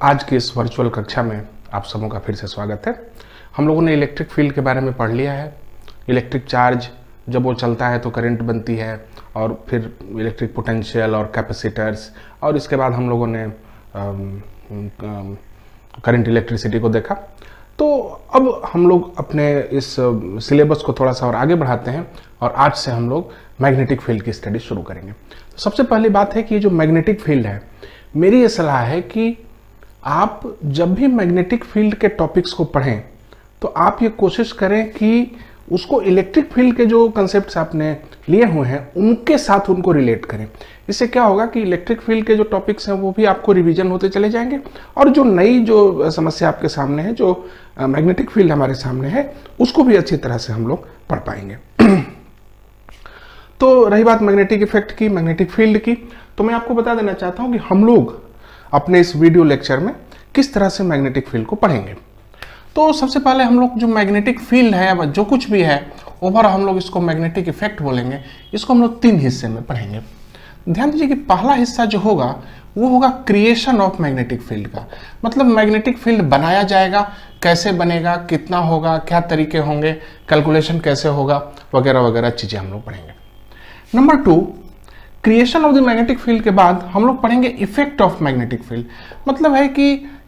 आज की इस वर्चुअल कक्षा में आप सबों का फिर से स्वागत है। हम लोगों ने इलेक्ट्रिक फील्ड के बारे में पढ़ लिया है। इलेक्ट्रिक चार्ज जब वो चलता है तो करंट बनती है, और फिर इलेक्ट्रिक पोटेंशियल और कैपेसिटर्स, और इसके बाद हम लोगों ने करंट इलेक्ट्रिसिटी को देखा। तो अब हम लोग अपने इस सिलेबस को थोड़ा सा और आगे बढ़ाते हैं, और आज से हम लोग मैग्नेटिक फील्ड की स्टडी शुरू करेंगे। तो सबसे पहली बात है कि ये जो मैग्नेटिक फील्ड है, मेरी ये सलाह है कि आप जब भी मैग्नेटिक फील्ड के टॉपिक्स को पढ़ें तो आप ये कोशिश करें कि उसको इलेक्ट्रिक फील्ड के जो कंसेप्ट्स आपने लिए हुए हैं उनके साथ उनको रिलेट करें। इससे क्या होगा कि इलेक्ट्रिक फील्ड के जो टॉपिक्स हैं वो भी आपको रिवीजन होते चले जाएंगे, और जो नई जो समस्या आपके सामने है, जो मैग्नेटिक फील्ड हमारे सामने है, उसको भी अच्छी तरह से हम लोग पढ़ पाएंगे। तो रही बात मैग्नेटिक इफेक्ट की, मैग्नेटिक फील्ड की, तो मैं आपको बता देना चाहता हूं कि हम लोग अपने इस वीडियो लेक्चर में किस तरह से मैग्नेटिक फील्ड को पढ़ेंगे। तो सबसे पहले हम लोग जो मैग्नेटिक फील्ड है, जो कुछ भी है ओवर, हम लोग इसको मैग्नेटिक इफेक्ट बोलेंगे। इसको हम लोग 3 हिस्से में पढ़ेंगे। ध्यान दीजिए कि पहला हिस्सा जो होगा वो होगा क्रिएशन ऑफ मैग्नेटिक फील्ड का, मतलब मैग्नेटिक फील्ड बनाया जाएगा, कैसे बनेगा, कितना होगा, क्या तरीके होंगे, कैलकुलेशन कैसे होगा, वगैरह वगैरह चीजें हम लोग पढ़ेंगे। Number 2, creation of the magnetic field के बाद हम लोग पढ़ेंगे इफेक्ट ऑफ मैग्नेटिक फील्ड। मतलब है कि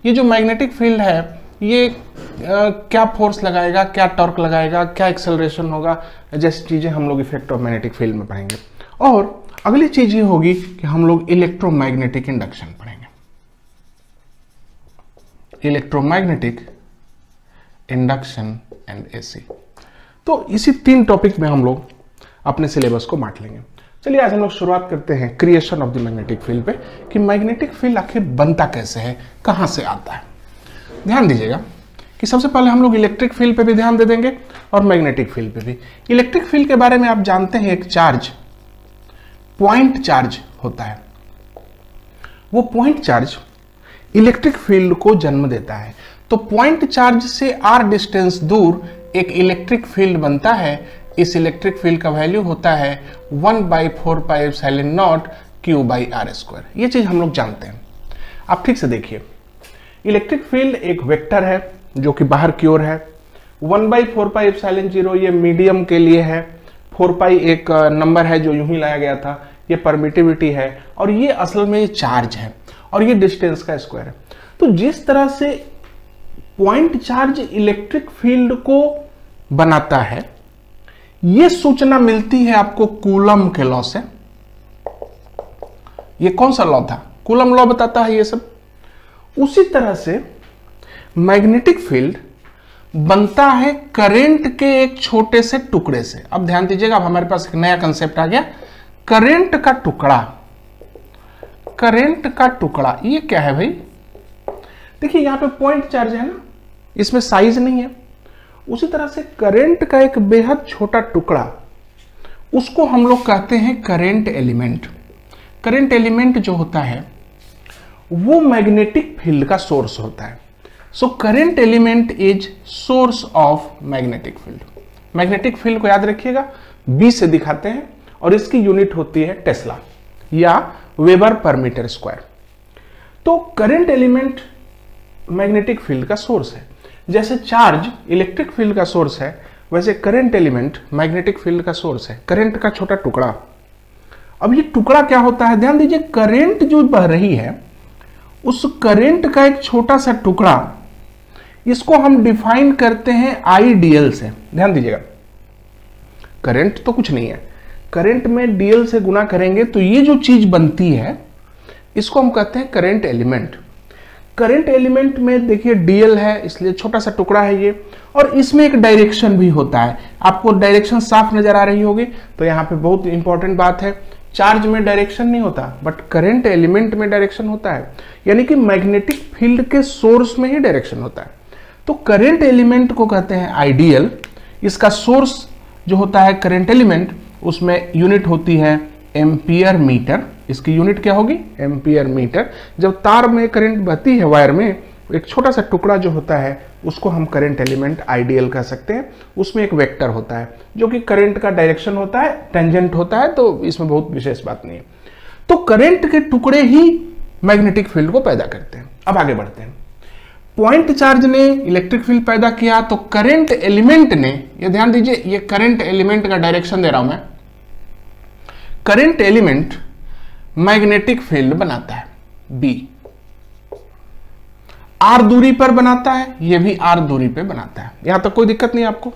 ये जो मैग्नेटिक फील्ड है ये क्या फोर्स लगाएगा, क्या टॉर्क लगाएगा, क्या एक्सेलरेशन होगा, जैसी चीजें हम लोग इफेक्ट ऑफ मैग्नेटिक फील्ड में पढ़ेंगे। और अगली चीज ये होगी कि हम लोग इलेक्ट्रोमैग्नेटिक इंडक्शन पढ़ेंगे। Electromagnetic induction and AC. तो इसी 3 टॉपिक में हम लोग अपने सिलेबस को बांट लेंगे। चलिए आज हम लोग शुरुआत करते हैं creation of the magnetic field पे, कि मैग्नेटिक फील्ड आखिर बनता कैसे है, कहां से आता है। ध्यान दीजिएगा कि सबसे पहले हम लोग इलेक्ट्रिक फील्ड पे भी ध्यान दे देंगे और मैग्नेटिक फील्ड पे भी। इलेक्ट्रिक फील्ड के बारे में आप जानते हैं, एक चार्ज, पॉइंट चार्ज होता है। वो पॉइंट चार्ज इलेक्ट्रिक फील्ड को जन्म देता है। तो पॉइंट चार्ज से r डिस्टेंस दूर एक इलेक्ट्रिक फील्ड बनता है। इस इलेक्ट्रिक फील्ड का वैल्यू होता है 1/4πε0 Q/r²। ये चीज हम लोग जानते हैं। आप ठीक से देखिए, इलेक्ट्रिक फील्ड एक वेक्टर है जो कि बाहर की ओर है। 1/4πε0 ये मीडियम के लिए है। 4π एक नंबर है जो यूं ही लाया गया था, ये परमिटिविटी है, और ये असल में ये चार्ज है, और ये डिस्टेंस का स्क्वायर है। तो जिस तरह से पॉइंट चार्ज इलेक्ट्रिक फील्ड को बनाता है, ये सूचना मिलती है आपको कूलम के लॉ से। ये कौन सा लॉ था? कूलम लॉ बताता है ये सब। उसी तरह से मैग्नेटिक फील्ड बनता है करंट के एक छोटे से टुकड़े से। अब ध्यान दीजिएगा, अब हमारे पास एक नया कंसेप्ट आ गया, करंट का टुकड़ा। करंट का टुकड़ा ये क्या है भाई? देखिए यहां पे पॉइंट चार्ज है ना, इसमें साइज नहीं है। उसी तरह से करंट का एक बेहद छोटा टुकड़ा, उसको हम लोग कहते हैं करंट एलिमेंट। करंट एलिमेंट जो होता है वो मैग्नेटिक फील्ड का सोर्स होता है। So current element is source of magnetic field. Magnetic field को याद रखिएगा, B से दिखाते हैं, और इसकी यूनिट होती है टेस्ला या वेबर पर मीटर स्क्वायर। तो करंट एलिमेंट मैग्नेटिक फील्ड का सोर्स है। जैसे चार्ज इलेक्ट्रिक फील्ड का सोर्स है, वैसे करंट एलिमेंट मैग्नेटिक फील्ड का सोर्स है। करंट का छोटा टुकड़ा। अब ये टुकड़ा क्या होता है? ध्यान दीजिए, करंट जो बह रही है उस करंट का एक छोटा सा टुकड़ा, इसको हम डिफाइन करते हैं IDL से। ध्यान दीजिएगा, करंट तो कुछ नहीं है, करंट में DL से गुना करेंगे तो ये जो चीज बनती है इसको हम कहते हैं करंट एलिमेंट। करंट एलिमेंट में देखिए DL है, इसलिए छोटा सा टुकड़ा है ये, और इसमें एक डायरेक्शन भी होता है। आपको डायरेक्शन साफ नजर आ रही होगी। तो यहाँ पे बहुत इंपॉर्टेंट बात है, चार्ज में डायरेक्शन नहीं होता, बट करंट एलिमेंट में डायरेक्शन होता है। यानी कि मैग्नेटिक फील्ड के सोर्स में ही डायरेक्शन होता है। तो करंट एलिमेंट को कहते हैं IDL। इसका सोर्स जो होता है करंट एलिमेंट, उसमें यूनिट होती है एम्पियर मीटर। इसकी यूनिट क्या होगी? Ampere metre. जब तार में करंट बहती है, वायर में, एक छोटा सा टुकड़ा जो होता है उसको हम करंट एलिमेंट IDL कह सकते हैं। उसमें एक वेक्टर होता है जो कि करंट का डायरेक्शन होता है, टेंजेंट होता है, तो इसमें बहुत विशेष बात नहीं है। तो करंट के टुकड़े ही मैग्नेटिक फील्ड को पैदा करते हैं। अब आगे बढ़ते हैं। पॉइंट चार्ज ने इलेक्ट्रिक फील्ड पैदा किया तो करंट एलिमेंट ने, ये ध्यान दीजिए, ये करंट एलिमेंट का डायरेक्शन दे रहा हूं मैं, करंट एलिमेंट मैग्नेटिक फील्ड बनाता है बी, आर दूरी पर बनाता है, ये भी आर दूरी पे बनाता है। यहां तक कोई दिक्कत नहीं आपको।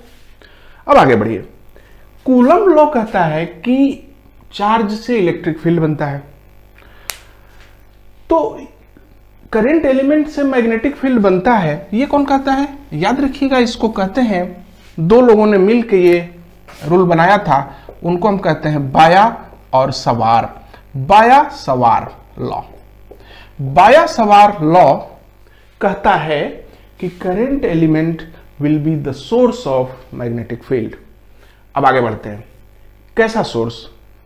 अब आगे बढ़िए। कूलम लॉ कहता है कि चार्ज से इलेक्ट्रिक फील्ड बनता है, तो करंट एलिमेंट से मैग्नेटिक फील्ड बनता है, ये कौन कहता है? याद रखिएगा, इसको कहते हैं, दो लोगों ने मिलकर ये रूल बनाया था, उनको हम कहते हैं बाया और सवार, बाया सवार लॉ। बाया सवार लॉ कहता है कि current element will be the source of magnetic field. अब आगे बढ़ते हैं। कैसा सोर्स,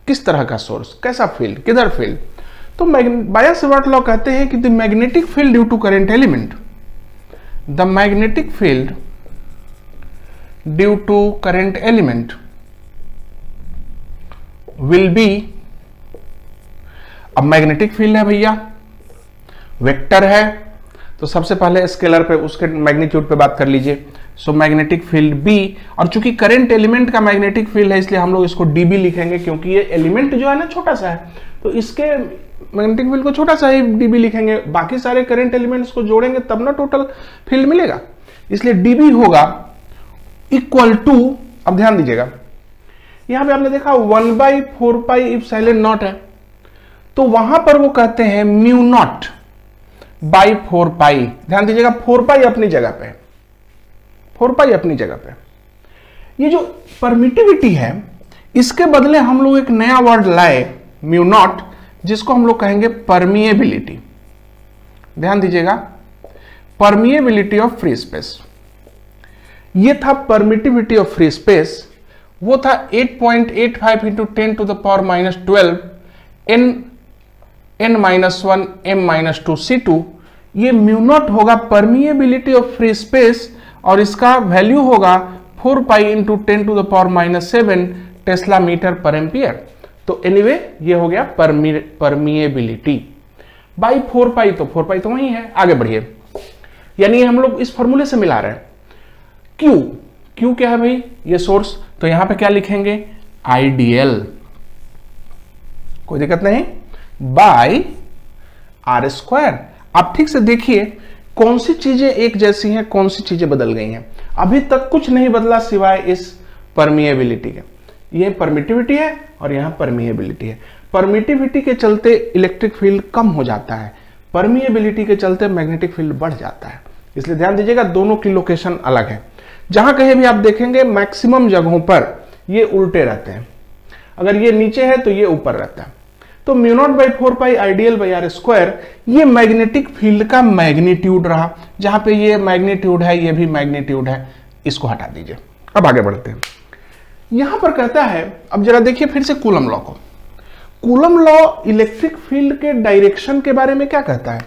किस तरह का सोर्स, कैसा फील्ड, किधर फील्ड? तो बाया सवार लॉ कहते हैं कि the magnetic field due to current element, the magnetic field due to current element will be, अब मैग्नेटिक फील्ड है भैया, वेक्टर है, तो सबसे पहले स्केलर पे उसके मैग्नीट्यूड पे बात कर लीजिए। सो मैग्नेटिक फील्ड बी, और चूंकि करंट एलिमेंट का मैग्नेटिक फील्ड है इसलिए हम लोग इसको डीबी लिखेंगे, क्योंकि ये एलिमेंट जो है ना छोटा सा है, तो इसके मैग्नेटिक फील्ड को छोटा सा ही डीबी लिखेंगे, बाकी सारे करंट एलिमेंट्स को जोड़ेंगे तब ना टोटल फील्ड मिलेगा, इसलिए डीबी होगा इक्वल टू, अब ध्यान दीजिएगा, यहां पे आपने देखा 1/4 पाई इप्सिलॉन नॉट है, तो वहां पर वो कहते हैं म्यू नॉट बाई 4 पाई। ध्यान दीजिएगा, 4 पाई अपनी जगह पे, 4 पाई अपनी जगह पे। ये जो परमिटिविटी है, इसके बदले हम लोग एक नया वर्ड लाए, म्यू नॉट, जिसको हम लोग कहेंगे परमिएबिलिटी। ध्यान दीजिएगा, परमिएबिलिटी ऑफ फ्री स्पेस। ये था परमिटिविटी ऑफ फ्री स्पेस, वो था 8.85 into 10 to the power -12 n-1 m-2 C2। ये म्यू नॉट होगा परमिएबिलिटी ऑफ फ्री स्पेस, और इसका वैल्यू होगा 4 pi into 10 to the power -7 tesla metre per ampere. तो एनीवे ये हो गया परमिएबिलिटी बाई 4 पाई, तो 4 पाई तो वही है। आगे बढ़िए, यानी हम लोग इस फॉर्मूले से मिला रहे हैं। क्यू, क्यू क्या है भाई? ये सोर्स, तो यहां पे क्या लिखेंगे? आइडियल, कोई दिक्कत नहीं, बाय आर स्क्वायर। आप ठीक से देखिए कौन सी चीजें एक जैसी हैं, कौन सी चीजें बदल गई हैं। अभी तक कुछ नहीं बदला सिवाय इस परमिएबिलिटी के। ये परमिटिविटी है और यहां परमिएबिलिटी है। परमिटिविटी के चलते इलेक्ट्रिक फील्ड कम हो जाता है, परमिएबिलिटी के चलते मैग्नेटिक फील्ड बढ़ जाता है। इसलिए ध्यान दीजिएगा, दोनों की लोकेशन अलग है। जहां कहीं भी आप देखेंगे मैक्सिमम जगहों पर ये उल्टे रहते हैं, अगर ये नीचे है तो ये ऊपर रहता है। तो mu naught by 4 pi I dl by are square, ये मैग्नेटिक फील्ड का मैग्नीट्यूड रहा। जहां पे ये मैग्नीट्यूड है, ये भी मैग्नीट्यूड है, इसको हटा दीजिए। अब आगे बढ़ते हैं। यहां पर कहता है, अब जरा देखिए फिर से कूलम लॉ को। कूलम लॉ इलेक्ट्रिक फील्ड के डायरेक्शन के बारे में क्या कहता है?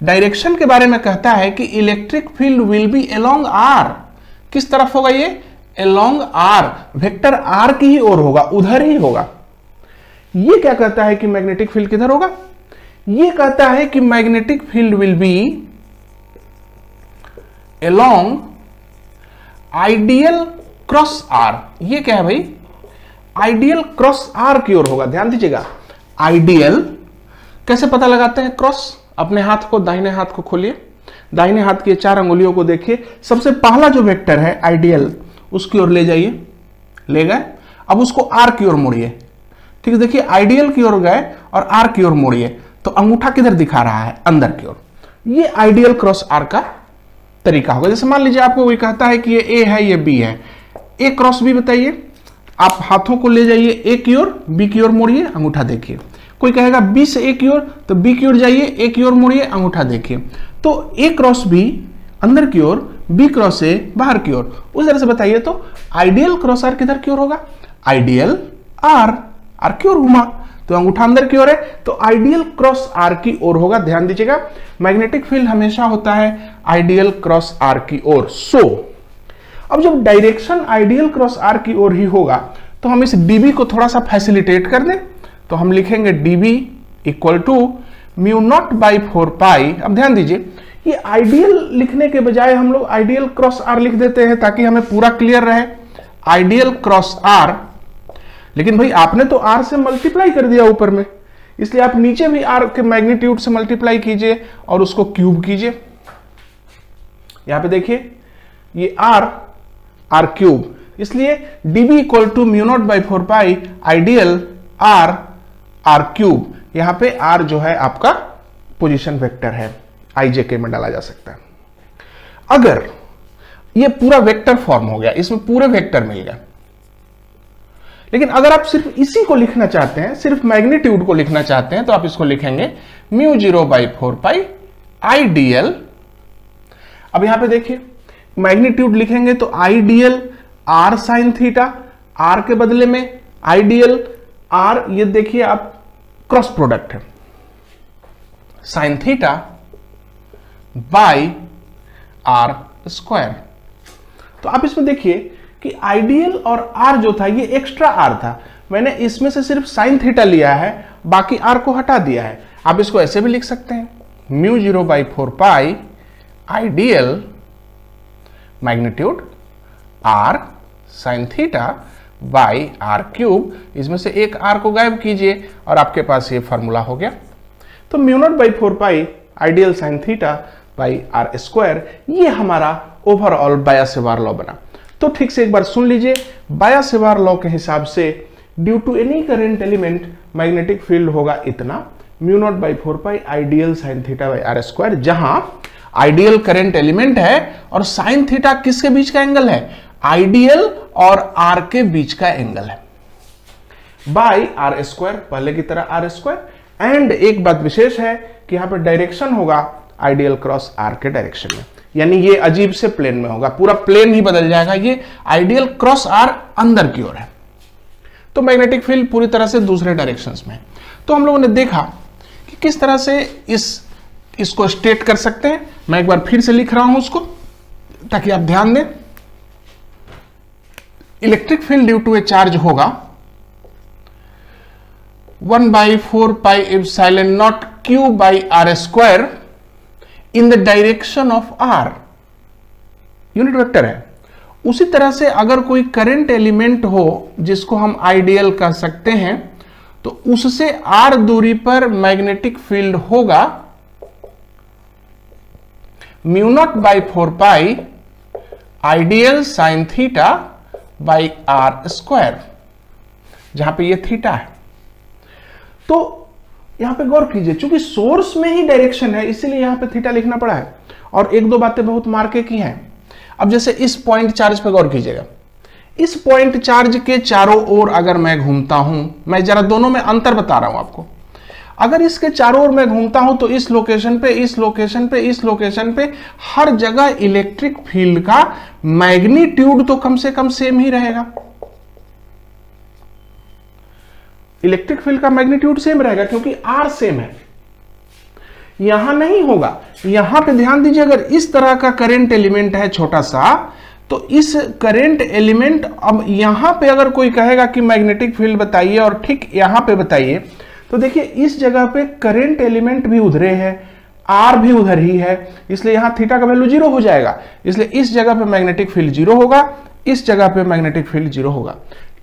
डायरेक्शन के बारे में कहता है कि electric field will be along are. किस तरफ होगा ये? अलोंग आर, वेक्टर आर की ही ओर होगा, उधर ही होगा। ये क्या कहता है कि मैग्नेटिक फील्ड किधर होगा? ये कहता है कि magnetic field will be along I dl cross r. ये क्या है भाई? आइडियल क्रॉस आर की ओर होगा। ध्यान दीजिएगा, आइडियल कैसे पता लगाते हैं? क्रॉस, अपने हाथ को, दाहिने हाथ को खोलिए, दाहिने हाथ की 4 अंगुलियों को देखिए, सबसे पहला जो वेक्टर है आइडियल, उसकी ओर ले जाइए, ले गए। अब उसको आर की ओर मोड़िए, ठीक है। देखिए आइडियल की ओर गए और आर की ओर मोड़िए, तो अंगूठा किधर दिखा रहा है? अंदर की ओर। ये आइडियल क्रॉस आर का तरीका होगा। जैसे मान लीजिए आपको कोई कहता है कि ये ए है, ये बी है, ए क्रॉस बी बताइए। आप हाथों को ले जाइए ए की ओर, बी की ओर मोड़िए, अंगूठा देखिए। कोई कहेगा बी से ए की ओर, तो बी की ओर जाइए, ए की ओर मोड़िए, अंगूठा देखिए। तो ए क्रॉस बी अंदर की ओर, बी क्रॉस ए बाहर की ओर। उस तरह से बताइए तो आइडियल क्रॉस आर किधर की ओर होगा? आइडियल आर, आर की ओर घुमा, तो अंगूठा अंदर की ओर है, तो आइडियल क्रॉस आर की ओर होगा। ध्यान दीजिएगा, मैग्नेटिक फील्ड हमेशा होता है आइडियल क्रॉस आर की ओर। अब जब डायरेक्शन आइडियल क्रॉस आर की ओर ही होगा, तो हम इस dB को थोड़ा सा फैसिलिटेट कर दें, तो हम लिखेंगे dB equal to mu naught by 4 pi. अब ध्यान दीजिए, ये आइडियल लिखने के बजाय हम लोग आइडियल क्रॉस आर लिख देते हैं ताकि हमें पूरा क्लियर रहे, आइडियल क्रॉस आर। लेकिन भाई आपने तो आर से मल्टीप्लाई कर दिया ऊपर में, इसलिए आप नीचे भी आर के मैग्नीट्यूड से मल्टीप्लाई कीजिए और उसको क्यूब कीजिए। यहां पे देखिए ये आर क्यूब, इसलिए dB equal to mu naught by 4 pi I dl r cube. यहां पे आर जो है आपका पोजीशन वेक्टर है, IJK में डाला जा सकता है। अगर ये पूरा वेक्टर फॉर्म हो गया, इसमें पूरे वेक्टर मिल गया, लेकिन अगर आप सिर्फ इसी को लिखना चाहते हैं, सिर्फ मैग्नीट्यूड को लिखना चाहते हैं, तो आप इसको लिखेंगे म्यू 0 बाई 4 पाई आइडियल। अब यहां पे देखिए मैग्नीट्यूड लिखेंगे तो I dl r sine theta, r के बदले में आइडियल आर, ये देखिए आप क्रॉस प्रोडक्ट है, sine theta by are square. तो आप इसमें देखिए कि आइडियल और आर जो था ये एक्स्ट्रा आर था, मैंने इसमें से सिर्फ साइन थीटा लिया है, बाकी आर को हटा दिया है। आप इसको ऐसे भी लिख सकते हैं, mu 0 by 4 pi I dl magnitude r sine theta by r cube, इसमें से एक आर को गायब कीजिए और आपके पास ये फॉर्मूला हो गया। तो mu naught by 4 pi I dl sine theta by are square, ये हमारा ओवरऑल बाया-सेवार लॉ बना। तो ठीक से एक बार सुन लीजिए, बाया-सेवार लॉ के हिसाब से due to any current element magnetic field होगा इतना, mu naught by 4 pi I dl sine theta by are square, जहां आइडियल करंट एलिमेंट है और साइन थीटा किसके बीच का एंगल है, आइडियल और आर के बीच का एंगल है, बाई आर स्क्वायर, पहले की तरह आर स्क्वायर। एंड एक बात विशेष है कि यहां पर डायरेक्शन होगा आइडियल क्रॉस आर के डायरेक्शन में, यानी ये अजीब से प्लेन में होगा, पूरा प्लेन ही बदल जाएगा, ये आइडियल क्रॉस आर अंदर की ओर है। तो मैग्नेटिक फील्ड पूरी तरह से दूसरे डायरेक्शंस में। तो हम लोगों ने देखा कि किस तरह से इसको स्टेट कर सकते हैं। मैं एक बार फिर से लिख रहा हूं उसको ताकि आप ध्यान दें। Electric field due to a charge होगा 1 by 4 pi epsilon naught q by are square in the direction of r, unit vector है। उसी तरह से अगर कोई करंट एलिमेंट हो जिसको हम आइडियल कह सकते हैं, तो उससे आर दूरी पर मैग्नेटिक फील्ड होगा mu naught by 4 pi I dl sine theta by are square, जहां पे ये थीटा है। तो यहां पे गौर कीजिए, चूंकि सोर्स में ही डायरेक्शन है इसीलिए यहां पे थीटा लिखना पड़ा है। और एक दो बातें बहुत मार्के की हैं। अब जैसे इस पॉइंट चार्ज पे गौर कीजिएगा, इस पॉइंट चार्ज के चारों ओर अगर मैं घूमता हूं, मैं जरा दोनों में अंतर बता रहा हूं आपको, अगर इसके चारों ओर मैं घूमता हूं तो इस लोकेशन पे, इस लोकेशन पे, इस लोकेशन पे हर जगह इलेक्ट्रिक फील्ड का मैग्नीट्यूड तो कम से कम सेम ही रहेगा। इलेक्ट्रिक फील्ड का मैग्नीट्यूड सेम रहेगा क्योंकि आर सेम है। यहां नहीं होगा, यहां पे ध्यान दीजिए, अगर इस तरह का करंट एलिमेंट है छोटा सा, तो इस करंट एलिमेंट, अब यहां पे अगर कोई कहेगा कि मैग्नेटिक फील्ड बताइए और ठीक यहां पे बताइए, तो देखिए इस जगह पे करंट एलिमेंट भी उधरे है, आर भी उधर ही है, इसलिए यहां थीटा का वैल्यू 0 हो जाएगा। इसलिए इस जगह पे मैग्नेटिक फील्ड 0 होगा, इस जगह पे मैग्नेटिक फील्ड 0 होगा।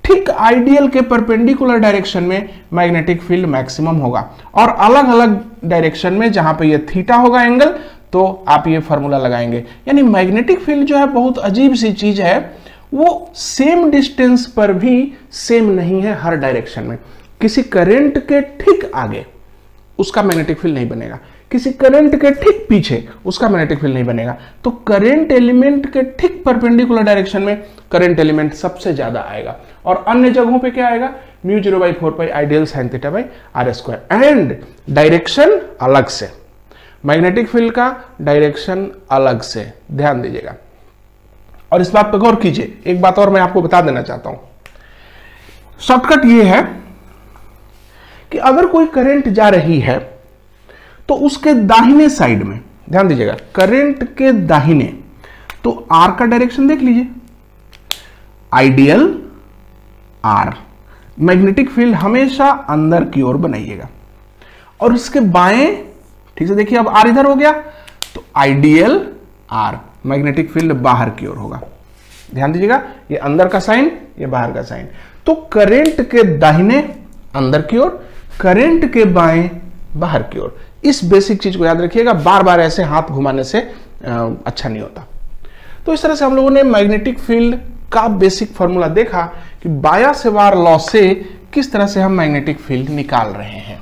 ठीक आइडियल के परपेंडिकुलर डायरेक्शन में मैग्नेटिक फील्ड मैक्सिमम होगा, और अलग अलग डायरेक्शन में जहां पे ये थीटा होगा एंगल, तो आप ये फॉर्मूला लगाएंगे। यानी मैग्नेटिक फील्ड जो है बहुत अजीब सी चीज है, वो सेम डिस्टेंस पर भी सेम नहीं है हर डायरेक्शन में। किसी करंट के ठीक आगे उसका मैग्नेटिक फील्ड नहीं बनेगा, किसी करंट के ठीक पीछे उसका मैग्नेटिक फील्ड नहीं बनेगा। तो करंट एलिमेंट के ठीक परपेंडिकुलर डायरेक्शन में करंट एलिमेंट सबसे ज्यादा आएगा, और अन्य जगहों पे क्या आएगा, mu 0 by 4 pi I dl sine theta by are square. And direction अलग से, मैग्नेटिक फील्ड का डायरेक्शन अलग से, ध्यान दीजिएगा। और इस बात पर गौर कीजिए, एक बात और मैं आपको बता देना चाहता हूं। शॉर्टकट ये है कि अगर कोई करंट जा रही है तो उसके दाहिने साइड में, ध्यान दीजिएगा, करंट के दाहिने, तो आर का डायरेक्शन देख लीजिए, आइडियल आर, मैग्नेटिक फील्ड हमेशा अंदर की ओर बनाइएगा, और इसके बाएं ठीक से देखिए, अब आर इधर हो गया तो आइडियल आर, मैग्नेटिक फील्ड बाहर की ओर होगा। ध्यान दीजिएगा, ये अंदर का साइन, ये बाहर का साइन। तो करंट के दाहिने अंदर की ओर, करंट के बाएं बाहर की ओर। इस बेसिक चीज को याद रखिएगा, बार बार ऐसे हाथ घुमाने से अच्छा नहीं होता। तो इस तरह से हम लोगों ने मैग्नेटिक फील्ड का बेसिक फॉर्मूला देखा कि बाया-सेवार लॉ से किस तरह से हम मैग्नेटिक फील्ड निकाल रहे हैं।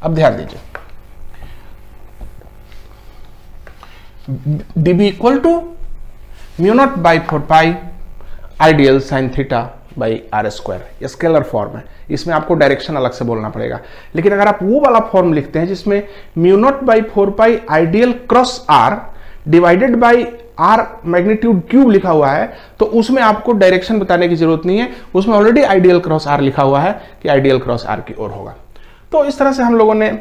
अब ध्यान दीजिए, dB equal to mu naught by 4 pi I dl sine theta by are square, scalar form है, इसमें आपको डायरेक्शन अलग से बोलना पड़ेगा। लेकिन अगर आप वो वाला फॉर्म लिखते हैं जिसमें mu naught by 4 pi I dl cross r divided by r magnitude cube लिखा हुआ है, तो उसमें आपको डायरेक्शन बताने की जरूरत नहीं है, उसमें ऑलरेडी आइडियल क्रॉस आर लिखा हुआ है कि आइडियल क्रॉस आर की ओर होगा। तो इस तरह से हम लोगों ने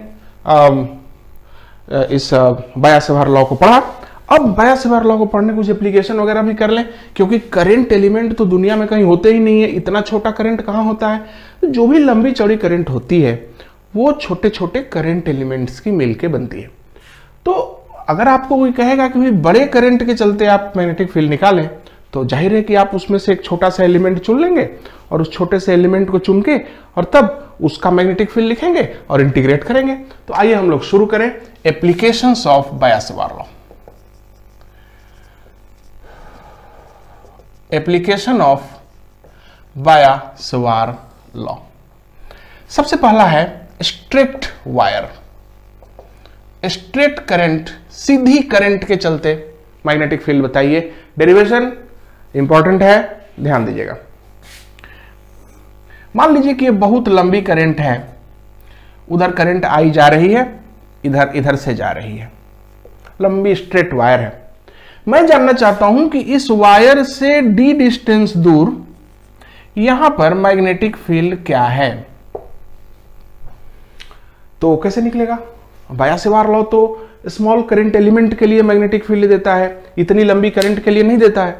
इस बाया-सेवार लॉ को पढ़ा। अब बाया-सेवार लॉ को पढ़ने कुछ एप्लीकेशन वगैरह भी कर लें, क्योंकि करंट एलिमेंट तो दुनिया में कहीं होते ही नहीं है, इतना छोटा करंट कहाँ होता है। तो जो भी लंबी चौड़ी करंट होती है वो छोटे छोटे करंट एलिमेंट्स की मिलके बनती है। तो अगर आपको कोई कहेगा कि बड़े करंट के चलते आप मैग्नेटिक फील्ड निकालें, तो जाहिर है कि आप उसमें से एक छोटा सा एलिमेंट चुन लेंगे और उस छोटे से एलिमेंट को चुन के और तब उसका मैग्नेटिक फील्ड लिखेंगे और इंटीग्रेट करेंगे। तो आइए हम लोग शुरू करें applications of Biot Savart law. Application of Biot Savart law, सबसे पहला है स्ट्रेट वायर, स्ट्रेट करंट, सीधी करंट के चलते मैग्नेटिक फील्ड बताइए। डेरिवेशन इंपॉर्टेंट है, ध्यान दीजिएगा। मान लीजिए कि ये बहुत लंबी करंट है, उधर करंट आई जा रही है, इधर से जा रही है, लंबी स्ट्रेट वायर है। मैं जानना चाहता हूं कि इस वायर से d डिस्टेंस दूर यहां पर मैग्नेटिक फील्ड क्या है। तो कैसे निकलेगा? बाया-सेवार लॉ तो स्मॉल करंट एलिमेंट के लिए मैग्नेटिक फील्ड देता है, इतनी लंबी करंट के लिए नहीं देता है।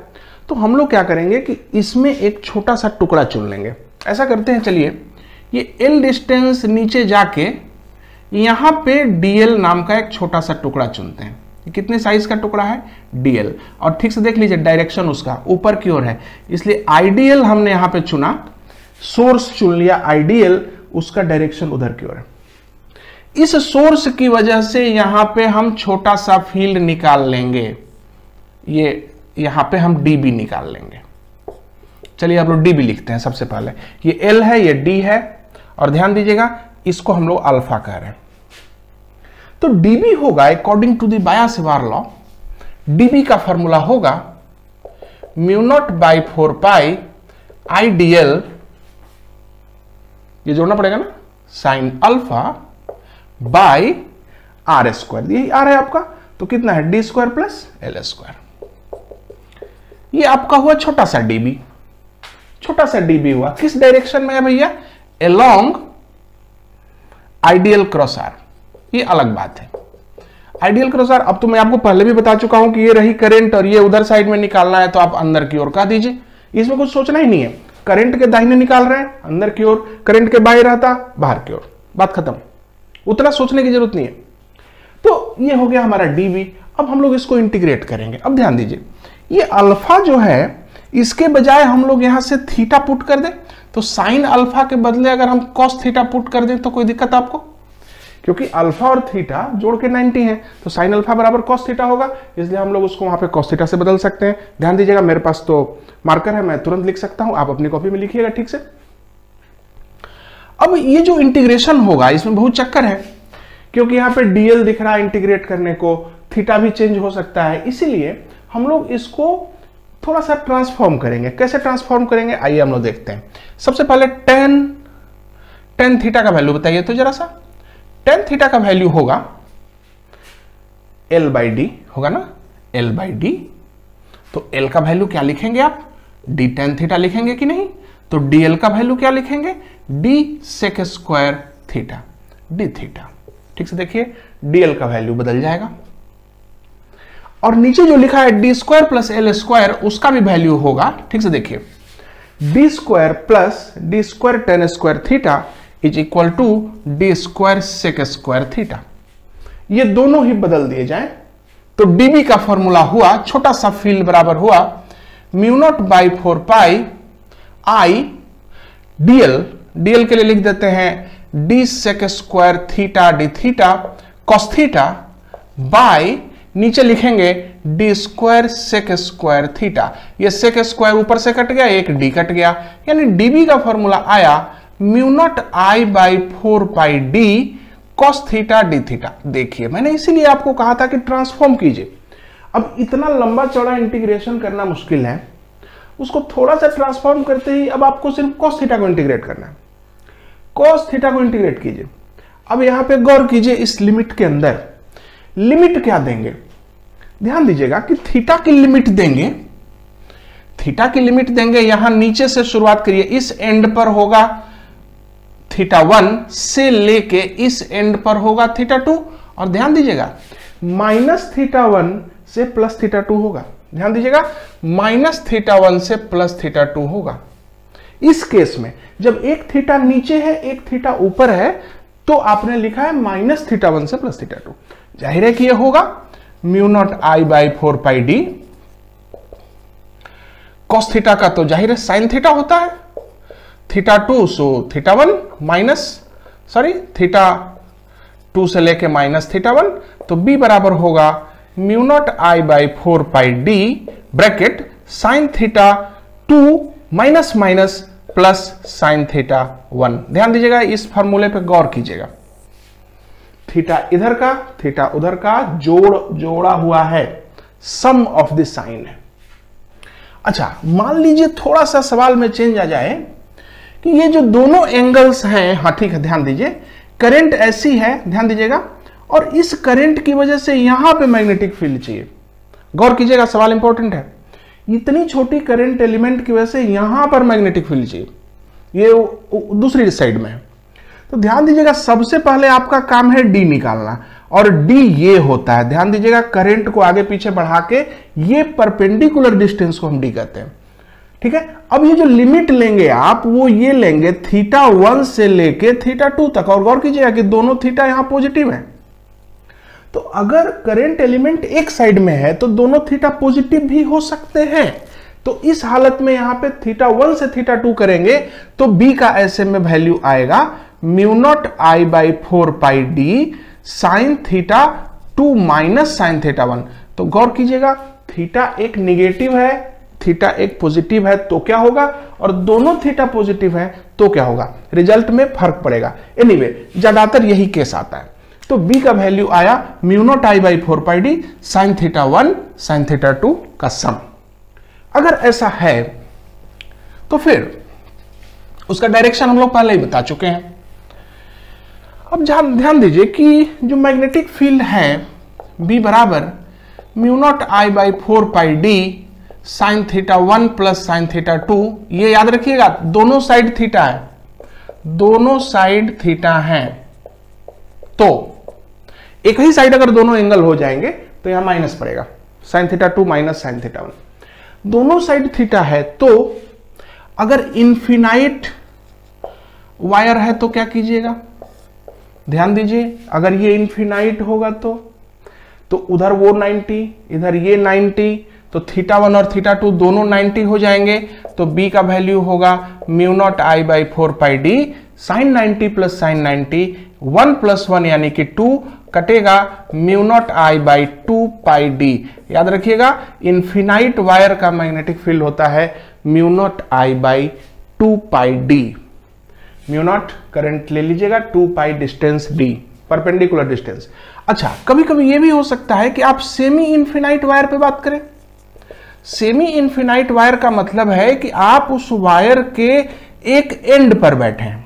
तो हम लोग क्या करेंगे कि इसमें एक छोटा सा टुकड़ा चुन लेंगे। ऐसा करते हैं, चलिए ये L डिस्टेंस नीचे जाके यहां पे dl नाम का एक छोटा सा टुकड़ा चुनते हैं। कितने साइज का टुकड़ा है? dl। और ठीक से देख लीजिए डायरेक्शन उसका ऊपर की ओर है, इसलिए आइडियल हमने यहां पे चुना, सोर्स चुन लिया आइडियल, उसका डायरेक्शन उधर की ओर है। इस सोर्स की वजह से यहां पे हम छोटा सा फील्ड निकाल लेंगे, ये यहां पे हम dB निकाल लेंगे। चलिए आप लोग dB लिखते हैं सबसे पहले, ये L है, ये D है, और ध्यान दीजिएगा इसको हम लोग अल्फा कह रहे हैं। तो dB होगा according to the Biot Savart law, dB का फॉर्मूला होगा mu naught by 4 pi ideal, ये जोड़ना पड़ेगा ना, sine alpha by are square, यही आर है आपका, तो कितना है d square plus L square. ये आपका हुआ छोटा सा dB, छोटा सा dB हुआ। किस डायरेक्शन में है भैया? अलोंग आइडियल क्रॉस आर, ये अलग बात है। आइडियल क्रॉस आर, अब तो मैं आपको पहले भी बता चुका हूं कि ये रही करंट और ये उधर साइड में निकालना है, तो आप अंदर की ओर कह दीजिए, इसमें कुछ सोचना ही नहीं है। करंट के दाहिने निकाल रहे हैं अंदर की ओर, करंट के बाएं रहता बाहर की ओर, बात खत्म, उतना सोचने की जरूरत नहीं है। तो ये हो गया हमारा dB। अब हम लोग इसको इंटीग्रेट करेंगे। अब ध्यान दीजिए, ये अल्फा जो है इसके बजाय हम लोग यहां से थीटा पुट कर दें, तो साइन अल्फा के बदले अगर हम कॉस थीटा पुट कर दें तो कोई दिक्कत आपको? क्योंकि अल्फा और थीटा जोड़ के 90 है, तो साइन अल्फा बराबर कॉस थीटा होगा, इसलिए हम लोग उसको वहां पे कॉस थीटा से बदल सकते हैं। ध्यान दीजिएगा, मेरे पास तो मार्कर है, मैं तुरंत लिख सकता हूं, आप अपनी कॉपी में लिखिएगा ठीक से। अब ये जो इंटीग्रेशन होगा इसमें बहुत चक्कर है, क्योंकि यहां पे dl दिख रहा है इंटीग्रेट करने को, थीटा भी चेंज हो सकता है, इसीलिए हम लोग इसको थोड़ा सा ट्रांसफॉर्म करेंगे। कैसे ट्रांसफॉर्म करेंगे आइए हम लोग देखते हैं। सबसे पहले टेन थीटा का वैल्यू बताइए तो जरा सा। टेन थीटा का वैल्यू होगा L बाई डी, होगा ना, L बाई डी। तो L का वैल्यू क्या लिखेंगे आप? d टेन थीटा लिखेंगे कि नहीं? तो dl का वैल्यू क्या लिखेंगे? d sec square theta, d theta. ठीक से देखिए dl का वैल्यू बदल जाएगा, और नीचे जो लिखा है d square plus L square, उसका भी वैल्यू होगा। ठीक से देखिए d square plus d square tan square theta is equal to d square sec square theta. ये दोनों ही बदल दिए जाएं तो dB का फॉर्मूला हुआ, छोटा सा फील्ड बराबर हुआ mu naught by 4 pi I dl, dl के लिए लिख देते हैं d sec square theta d theta cos theta by नीचे लिखेंगे d square sec square theta. ये सेक स्क्वायर ऊपर से कट गया, एक डी कट गया, यानी dB का फॉर्मूला आया mu naught I by 4 pi D cos theta d theta. देखिए मैंने इसीलिए आपको कहा था कि ट्रांसफॉर्म कीजिए। अब इतना लंबा चौड़ा इंटीग्रेशन करना मुश्किल है, उसको थोड़ा सा ट्रांसफॉर्म करते ही अब आपको सिर्फ कॉस थीटा को इंटीग्रेट करना है। कॉस थीटा को इंटीग्रेट कीजिए। अब यहां पे गौर कीजिए, इस लिमिट के अंदर लिमिट क्या देंगे, ध्यान दीजिएगा कि थीटा की लिमिट देंगे, थीटा की लिमिट देंगे, यहां नीचे से शुरुआत करिए, इस एंड पर होगा थीटा 1 से लेके इस एंड पर होगा थीटा 2, और ध्यान दीजिएगा माइनस थीटा 1 से प्लस थीटा 2 होगा। ध्यान दीजिएगा माइनस थीटा 1 से प्लस थीटा 2 होगा। इस केस में जब एक थीटा नीचे है एक थीटा ऊपर है तो आपने लिखा है माइनस थीटा 1 से प्लस थीटा 2। जाहिर है कि यह होगा mu naught I by 4 pi D. Cos theta का तो जाहिर है साइन थीटा होता है, theta 2 so theta 1 minus theta 2 से लेके माइनस थीटा 1, तो बी बराबर होगा mu naught I by 4 pi D bracket sine theta 2 minus minus plus sine theta 1। ध्यान दीजिएगा इस फॉर्मूले पे गौर कीजिएगा, थीटा इधर का थीटा उधर का जोड़ा हुआ है, सम ऑफ द साइन है। अच्छा मान लीजिए थोड़ा सा सवाल में चेंज आ जाए कि ये जो दोनों एंगल्स हैं, हाँ ठीक है, ध्यान दीजिए करंट ऐसी है, ध्यान दीजिएगा, और इस करंट की वजह से यहां पे मैग्नेटिक फील्ड चाहिए। गौर कीजिएगा सवाल इंपॉर्टेंट है, इतनी छोटी करंट एलिमेंट की वजह से यहां पर मैग्नेटिक फील्ड चाहिए, ये दूसरी साइड में है। तो ध्यान दीजिएगा सबसे पहले आपका काम है डी निकालना, और डी ये होता है, ध्यान दीजिएगा करंट को आगे पीछे बढ़ा के ये परपेंडिकुलर डिस्टेंस को हम डी कहते हैं, ठीक है। अब ये जो लिमिट लेंगे आप वो ये लेंगे थीटा 1 से लेके थीटा 2 तक, और गौर कीजिएगा कि दोनों थीटा यहां पॉजिटिव है। तो अगर करंट एलिमेंट एक साइड में है तो दोनों थीटा पॉजिटिव भी हो सकते हैं। तो इस हालत में यहां पे थीटा 1 से थीटा 2 करेंगे तो बी का ऐसे में वैल्यू आएगा mu naught I by 4 pi d sine theta 2 minus sine theta 1। तो गौर कीजिएगा थीटा एक निगेटिव है, थीटा एक पॉजिटिव है, तो क्या होगा, और दोनों थीटा पॉजिटिव है तो क्या होगा, रिजल्ट में फर्क पड़ेगा। एनीवे ज्यादातर यही केस आता है। तो बी का वैल्यू आया mu naught I by 4 pi d sine theta 1 sine theta 2 का सम। अगर ऐसा है तो फिर उसका डायरेक्शन हम लोग पहले ही बता चुके हैं। अब ध्यान दीजिए कि जो मैग्नेटिक फील्ड है बी बराबर mu naught I by 4 pi d sine theta 1 plus sine theta 2, ये याद रखिएगा दोनों साइड थीटा है, दोनों साइड थीटा है, तो एक ही साइड अगर दोनों एंगल हो जाएंगे तो यहां माइनस पड़ेगा, sine theta 2 minus sine theta 1। दोनों साइड थीटा है, तो अगर इनफिनाइट वायर है तो क्या कीजिएगा, ध्यान दीजिए अगर ये इनफिनाइट होगा तो उधर वो 90 इधर ये 90, तो थीटा 1 और थीटा 2 दोनों 90 हो जाएंगे। तो बी का वैल्यू होगा mu naught I by 4 pi d sine 90 plus sine 90, 1 plus 1 यानी कि 2 कटेगा mu naught I by 2 pi d. याद रखिएगा इनफिनाइट वायर का मैग्नेटिक फील्ड होता है mu naught I by 2 pi d. Mu naught current ले लीजिएगा, 2 pi distance d perpendicular distance. अच्छा कभी कभी ये भी हो सकता है कि आप सेमी इनफिनाइट वायर पे बात करें। सेमी इनफिनाइट वायर का मतलब है कि आप उस वायर के एक एंड पर बैठे हैं,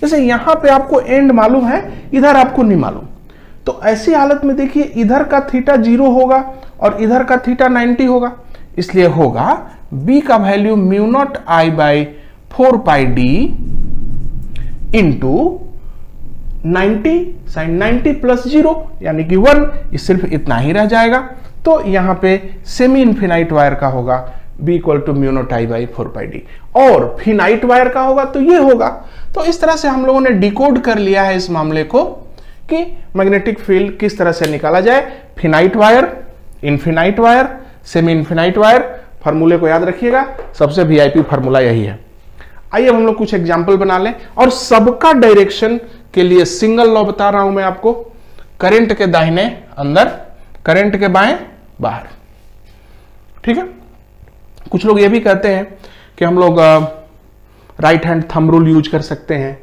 जैसे यहां पे आपको एंड मालूम है, इधर आपको नहीं मालूम। तो ऐसी हालत में देखिए इधर का थीटा 0 होगा और इधर का थीटा 90 होगा, इसलिए होगा बी का value mu naught I by 4 pi d into 90 sine 90 plus 0 यानी कि 1, सिर्फ इतना ही रह जाएगा। तो यहां पे सेमी इनफिनाइट वायर का होगा B equal to mu naught I by 4 pi D, और फिनाइट वायर का होगा तो ये होगा। तो इस तरह से हम लोगों ने डिकोड कर लिया है इस मामले को कि मैग्नेटिक फील्ड किस तरह से निकाला जाए। Finite wire, infinite wire, semi infinite wire, फार्मूले को याद रखिएगा, सबसे वीआईपी फार्मूला यही है। आइए हम लोग कुछ एग्जाम्पल बना लें और सबका डायरेक्शन के लिए सिंगल लॉ बता रहा हूं मैं आपको, करंट के दाहिने अंदर, करंट के बाएं बाहर। ठीक है, कुछ लोग ये भी कहते हैं कि हम लोग right hand thumb rule use कर सकते हैं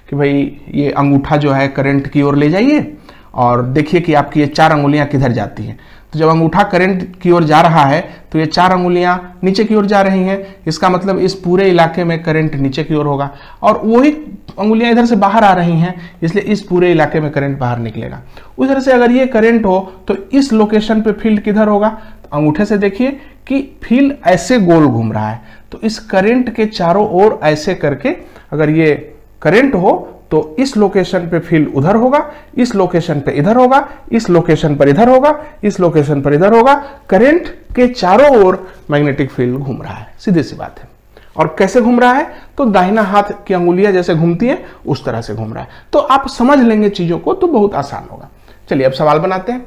कि भाई ये अंगूठा जो है करंट की ओर ले जाइए और देखिए कि आपकी ये 4 अंगुलियां किधर जाती हैं। तो जब अंगूठा करंट की ओर जा रहा है तो ये 4 अंगुलियां नीचे की ओर जा रही हैं, इसका मतलब इस पूरे इलाके में करंट नीचे की ओर होगा, और वही अंगुलियां इधर से बाहर आ रही हैं, इसलिए इस पूरे इलाके में करंट बाहर निकलेगा। उस तरह से अगर ये करंट हो तो इस लोकेशन पे फील्ड किधर होगा, तो अंगूठे से देखिए कि फील्ड ऐसे गोल घूम रहा है, तो इस करंट के चारों ओर ऐसे करके अगर ये करंट हो तो इस लोकेशन पे फील्ड उधर होगा, इस लोकेशन पे इधर होगा, इस लोकेशन पर इधर होगा, इस लोकेशन पर इधर होगा। करंट के चारों ओर मैग्नेटिक फील्ड घूम रहा है, सीधी सी बात है। और कैसे घूम रहा है, तो दाहिना हाथ की अंगुलियां जैसे घूमती हैं उस तरह से घूम रहा है। तो आप समझ लेंगे चीजों को तो बहुत आसान होगा। चलिए अब सवाल बनाते हैं।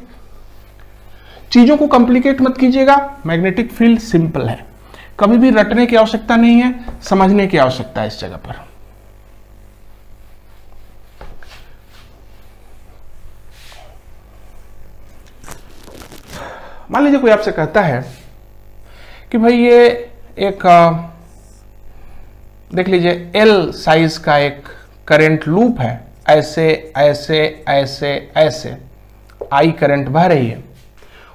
चीजों को कॉम्प्लिकेट मत कीजिएगा, मैग्नेटिक फील्ड सिंपल है, कभी भी रटने की आवश्यकता नहीं है, समझने की आवश्यकता है इस जगह पर। मान लीजिए कोई आपसे कहता है कि भाई ये एक देख लीजिए एल साइज का एक करंट लूप है, ऐसे ऐसे ऐसे ऐसे आई करंट बह रही है,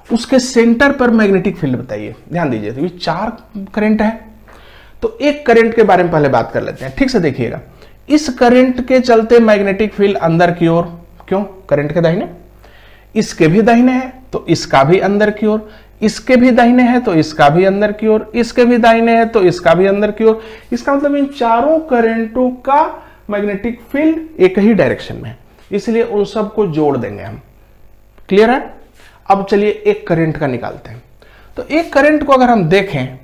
उसके सेंटर पर मैग्नेटिक फील्ड बताइए। ध्यान दीजिए, तो ये 4 करंट है, तो एक करंट के बारे में पहले बात कर लेते हैं। ठीक से देखिएगा, इस करंट के चलते मैग्नेटिक फील्ड अंदर की ओर, क्यों, करंट के दाहिने, इसके भी दाहिने है तो इसका भी अंदर की ओर, इसके भी दाहिने है तो इसका भी अंदर की ओर, इसके भी दाहिने है तो इसका भी अंदर की ओर। इसका मतलब इन चारों करंटों का मैग्नेटिक फील्ड एक ही डायरेक्शन में है, इसलिए उन सबको जोड़ देंगे हम। क्लियर है? अब चलिए एक करंट का निकालते हैं। तो एक करंट को अगर हम देखें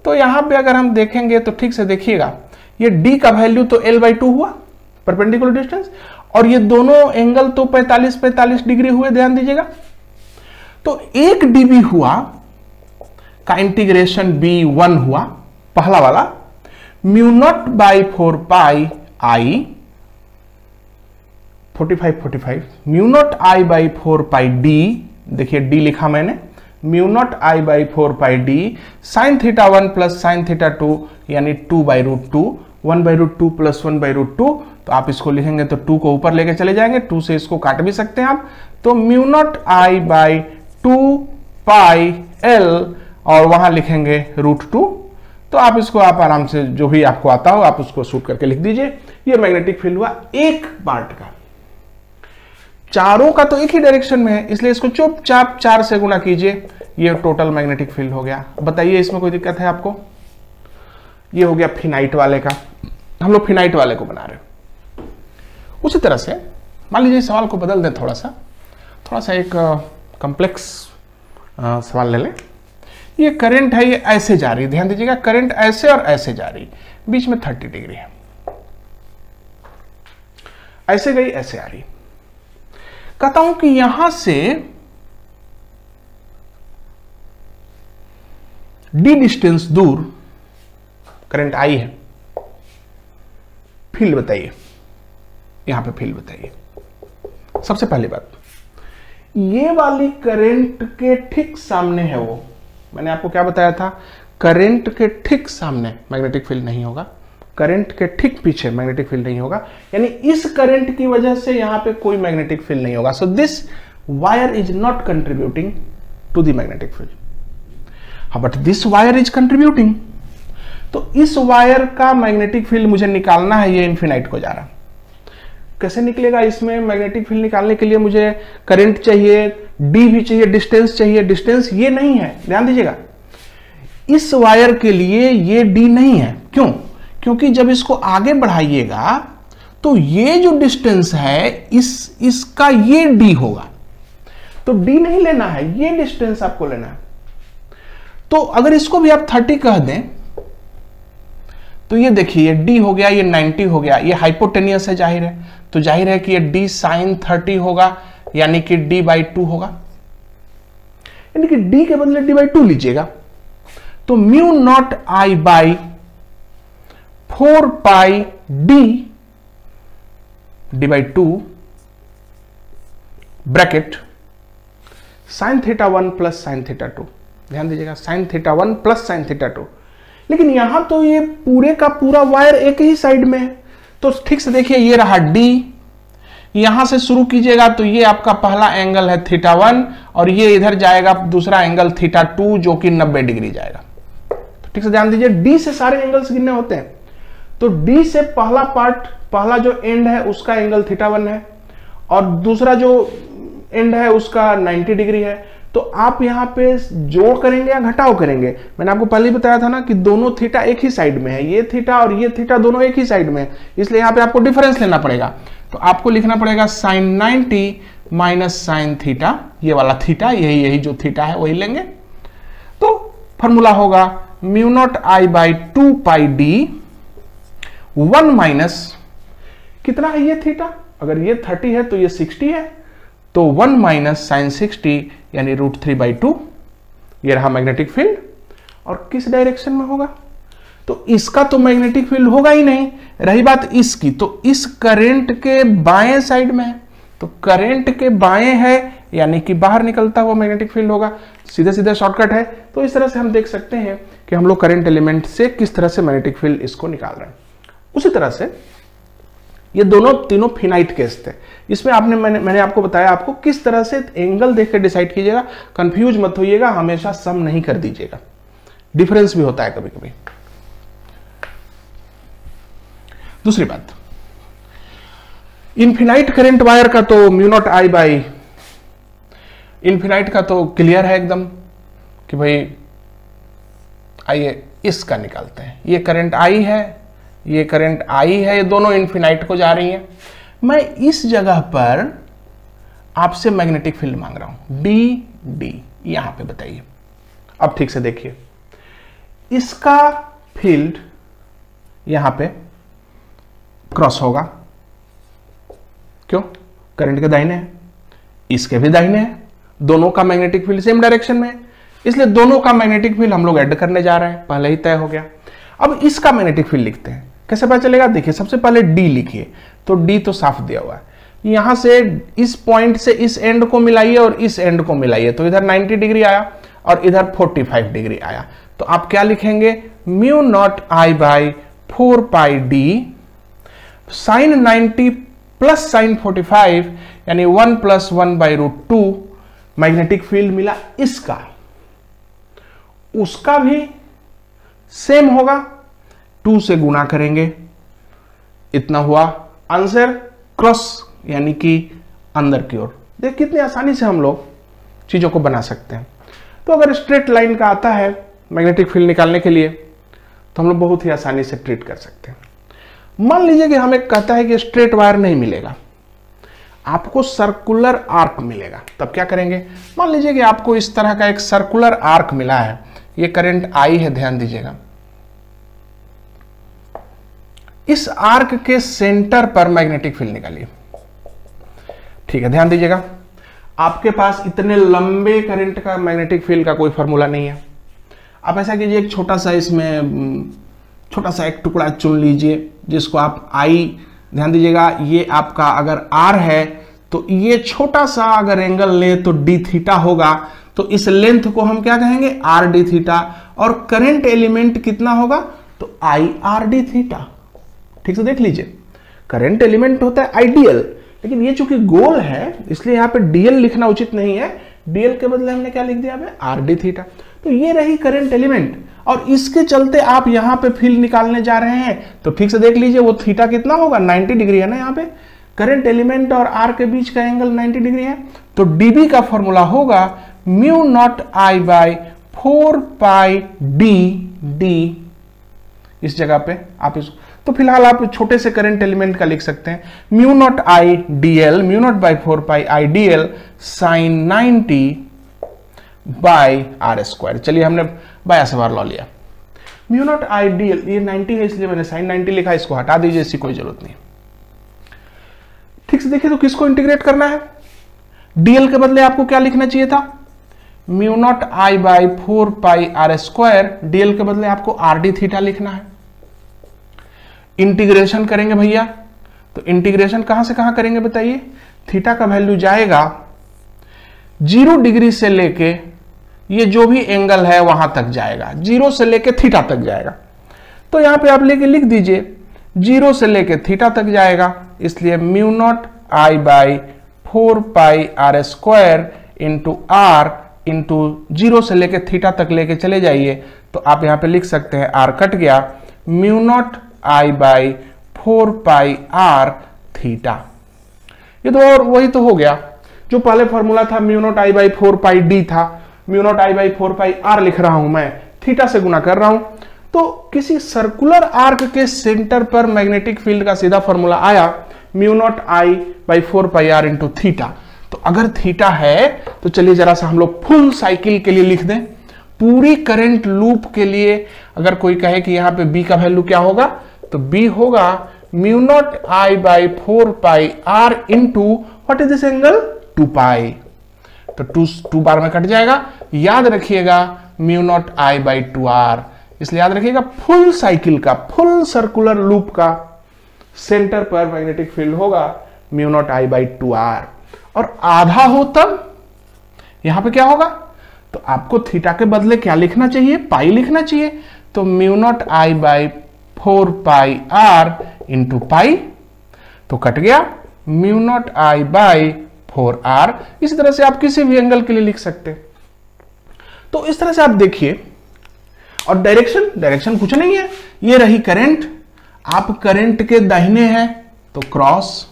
तो यहां पे अगर हम देखेंगे तो ठीक से देखिएगा, ये d का वैल्यू तो l/2 हुआ, परपेंडिकुलर डिस्टेंस, और ये दोनों एंगल तो 45 डिग्री हुए। ध्यान दीजिएगा, तो 1 dB हुआ का इंटीग्रेशन B1 हुआ, पहला वाला, μ0/4 पाई I 45 μ0I/4 पाई d, देखिए d लिखा मैंने, μ0I/4 पाई d sin θ1 प्लस sin θ2 यानी 2/√2, 1/√2 प्लस 1/√2, तो आप इसको लिखेंगे तो 2 को ऊपर लेके चले जाएंगे, 2 से इसको काट भी सकते हैं आप, तो μ0I/2 पाई l और वहां लिखेंगे √2। तो आप इसको आप आराम से जो भी आपको आता हो आप उसको शूट करके लिख दीजिए। ये मैग्नेटिक फील्ड हुआ एक पार्ट का, चारों का तो एक ही डायरेक्शन में है, इसलिए इसको चुपचाप 4 से गुणा कीजिए, ये टोटल मैग्नेटिक फील्ड हो गया। बताइए इसमें कोई दिक्कत है आपको? ये हो गया फिनाइट वाले का, हम लोग फिनाइट वाले को बना रहे हैं। उसी तरह से मान लीजिए सवाल को बदल दें, थोड़ा सा एक कॉम्प्लेक्स सवाल ले लें। ये करंट है, ये ऐसे जा रही है, ध्यान दीजिएगा, करंट ऐसे और ऐसे जा रही, बीच में 30 डिग्री है, ऐसे गई ऐसे आ रही। कहता हूं कि यहां से d डिस्टेंस दूर करंट आई है, फील्ड बताइए, यहां पे फील्ड बताइए। सबसे पहली बात, ये वाली करंट के ठीक सामने है वो, मैंने आपको क्या बताया था, करंट के ठीक सामने मैग्नेटिक फील्ड नहीं होगा, करंट के ठीक पीछे मैग्नेटिक फील्ड नहीं होगा, यानी इस करंट की वजह से यहां पे कोई मैग्नेटिक फील्ड नहीं होगा। So this wire is not contributing to the magnetic field. हाँ, but this wire is contributing, तो इस वायर का मैग्नेटिक फील्ड मुझे निकालना है, ये इन्फिनाइट को जा रहा। कैसे निकलेगा? इसमें मैग्नेटिक फील्ड निकालने के लिए मुझे करंट चाहिए, डी भी चाहिए, डिस्टेंस चाहिए। डिस्टेंस ये नहीं है, ध्यान दीजिएगा, इस वायर के लिए ये डी नहीं है। क्यों? क्योंकि जब इसको आगे बढ़ाइएगा तो ये जो डिस्टेंस है इसका ये डी होगा, तो डी नहीं लेना है, ये डिस्टेंस आपको लेना है। तो अगर इसको भी आप 30 कह दें तो ये देखिए ये d हो गया, ये 90 हो गया, ये हाइपोटेनियस है जाहिर है, तो जाहिर है कि ये d sin 30 होगा, यानी कि d/2 होगा, यानी कि d के बदले d/2 लीजिएगा। तो mu naught I by 4 pi d/2 bracket sin θ1 plus sin θ2, ध्यान दीजिएगा sin θ1 प्लस sin θ2। लेकिन यहां तो ये पूरे का पूरा वायर एक ही साइड में है, तो ठीक से देखिए ये रहा d, यहां से शुरू कीजिएगा तो ये आपका पहला एंगल है θ1 और ये इधर जाएगा दूसरा एंगल θ2 जो कि 90 डिग्री जाएगा। तो ठीक से ध्यान दीजिए d से सारे एंगल्स गिनने होते हैं, तो d से पहला पार्ट, पहला जो एंड है उसका एंगल θ1 है और दूसरा जो एंड है उसका 90 डिग्री है। तो आप यहां पे जोड़ करेंगे या घटाव करेंगे? मैंने आपको पहले ही बताया था ना कि दोनों थीटा एक ही साइड में है, ये थीटा और ये थीटा दोनों एक ही साइड में है, इसलिए यहां पे आपको डिफरेंस लेना पड़ेगा। तो आपको लिखना पड़ेगा sin 90 माइनस sin थीटा, ये वाला थीटा, यही जो थीटा है वही लेंगे। तो फॉर्मूला होगा mu naught I by 2 pi d 1 minus कितना है ये थीटा, अगर ये 30 है तो ये 60 है, तो 1 माइनस साइन 60 यानी √3/2, ये रहा मैग्नेटिक फील्ड। और किस डायरेक्शन में होगा? तो इसका तो मैग्नेटिक फील्ड होगा ही नहीं, रही बात इसकी, तो इस करंट के बाएं साइड में है, तो करंट के बाएं है यानी कि बाहर निकलता हुआ मैग्नेटिक फील्ड होगा। सीधे सीधे शॉर्टकट है, तो इस तरह से हम देख सकते हैं कि हम लोग करंट एलिमेंट से किस तरह से मैग्नेटिक फील्ड इसको निकाल रहे हैं। उसी तरह से ये दोनों तीनों फिनाइट केस थे, इसमें मैंने आपको बताया आपको किस तरह से एंगल देख कर डिसाइड कीजिएगा, कंफ्यूज मत होइएगा, हमेशा सम नहीं कर दीजिएगा, डिफरेंस भी होता है कभी कभी। दूसरी बात, इनफिनाइट करंट वायर का तो mu naught I by infinite का तो क्लियर है एकदम कि भाई आइए इसका निकालते हैं। ये करंट I है, ये करंट I है, ये दोनों इनफिनाइट को जा रही हैं। मैं इस जगह पर आपसे मैग्नेटिक फील्ड मांग रहा हूं d, यहां पे बताइए। अब ठीक से देखिए, इसका फील्ड यहां पे क्रॉस होगा, क्यों? करंट के दाहिने है, इसके भी दाहिने है, दोनों का मैग्नेटिक फील्ड सेम डायरेक्शन में है, इसलिए दोनों का मैग्नेटिक फील्ड हम लोग ऐड करने जा रहे हैं, पहले ही तय हो गया। अब इसका मैग्नेटिक फील्ड लिखते हैं, कैसे पता चलेगा? देखिए सबसे पहले d लिखिए, तो d तो साफ दिया हुआ है, यहां से इस पॉइंट से इस एंड को मिलाइए और इस एंड को मिलाइए, तो इधर 90 डिग्री आया और इधर 45 डिग्री आया। तो आप क्या लिखेंगे? Mu naught I by 4 pi d sine 90 plus sine 45 यानी 1 प्लस 1 बाई √2। मैग्नेटिक फील्ड मिला इसका, उसका भी सेम होगा, 2 से गुना करेंगे, इतना हुआ आंसर, क्रॉस यानी कि अंदर की ओर। देख कितनी आसानी से हम लोग चीजों को बना सकते हैं। तो अगर स्ट्रेट लाइन का आता है मैग्नेटिक फील्ड निकालने के लिए तो हम लोग बहुत ही आसानी से ट्रीट कर सकते हैं। मान लीजिए कि हमें कहता है कि स्ट्रेट वायर नहीं मिलेगा, आपको सर्कुलर आर्क मिलेगा, तब क्या करेंगे? मान लीजिए कि आपको इस तरह का एक सर्कुलर आर्क मिला है, ये करंट I है, ध्यान दीजिएगा। इस आर्क के सेंटर पर मैग्नेटिक फील्ड निकालिए, ठीक है, ध्यान दीजिएगा। आपके पास इतने लंबे करंट का मैग्नेटिक फील्ड का कोई फॉर्मूला नहीं है। आप ऐसा कीजिए, एक छोटा सा इसमें छोटा सा एक टुकड़ा चुन लीजिए जिसको आप I, ध्यान दीजिएगा, ये आपका अगर R है तो ये छोटा सा अगर एंगल ले तो d थीटा होगा, तो इस लेंथ को हम क्या कहेंगे? R d theta. और करंट एलिमेंट कितना होगा? तो I R d थीटा। ठीक से देख लीजिए, करंट एलिमेंट होता है आइडियल, लेकिन ये चूंकि गोल है इसलिए यहाँ पे dl लिखना उचित नहीं है, dl के बदले हमने क्या लिख दिया है? R d theta. तो ये रही करंट एलिमेंट, और इसके चलते आप यहां पे फील्ड निकालने जा रहे हैं, तो ठीक से देख लीजिए वो थीटा कितना होगा? 90 डिग्री है ना, यहाँ पे करंट एलिमेंट और R के बीच का एंगल 90 डिग्री है। तो dB का फॉर्मूला होगा mu naught I by 4 pi d, इस जगह पे आप इस, तो फिलहाल आप छोटे से करंट एलिमेंट का लिख सकते हैं mu naught I dl, mu naught by 4 pi I dl sine 90 by R square. चलिए हमने बाया सवार लॉ लिया। Mu naught I D L, ये 90 है इसलिए मैंने साइन 90 लिखा, इसको हटा दीजिए, इसकी कोई जरूरत नहीं। ठीक से देखिए तो किसको इंटीग्रेट करना है, डीएल के बदले आपको क्या लिखना चाहिए था, mu naught I by 4 pi R square, DL के बदले आपको आर डी थीटा लिखना है। इंटीग्रेशन करेंगे भैया, तो इंटीग्रेशन कहां से कहां करेंगे बताइए, थीटा का वैल्यू जाएगा 0 डिग्री से लेके ये जो भी एंगल है वहां तक जाएगा, 0 से लेके थीटा तक जाएगा। तो यहां पे आप लेके लिख दीजिए 0 से लेके थीटा तक जाएगा, इसलिए mu naught I by 4 pi R square into R into 0 से लेके थीटा तक लेके चले जाइए, तो आप यहां पे लिख सकते हैं आर कट गया, mu naught I by 4 pi R theta. ये तो और वही तो हो गया जो पहले फॉर्मूला था, mu naught I by 4 pi D था, mu naught I by 4 pi R लिख रहा हूं मैं, थीटा से गुना कर रहा हूं। तो किसी सर्कुलर आर्क के सेंटर पर मैग्नेटिक फील्ड का सीधा फॉर्मूला आया mu naught I by 4 pi R into theta. तो अगर थीटा है तो चलिए जरा सा हम लोग फुल साइकिल के लिए लिख दें, पूरी करंट लूप के लिए अगर कोई कहे कि यहां पे बी का वैल्यू क्या होगा, तो बी होगा mu naught I by 4 pi R into what is this angle 2 pi, तो 2 बार में कट जाएगा, याद रखिएगा mu naught I by 2 R, इसलिए याद रखिएगा फुल साइकिल का, फुल सर्कुलर लूप का सेंटर पर मैग्नेटिक फील्ड होगा mu naught I by 2 R, और आधा हो तब यहां पे क्या होगा, तो आपको थीटा के बदले क्या लिखना चाहिए, पाई लिखना चाहिए, तो mu naught I by 4 pi R into pi, तो कट गया mu naught I by 4 R. इसी तरह से आप किसी भी एंगल के लिए लिख सकते हैं। तो इस तरह से आप देखिए, और डायरेक्शन कुछ नहीं है, ये रही करंट, आप करंट के दाहिने हैं तो क्रॉस,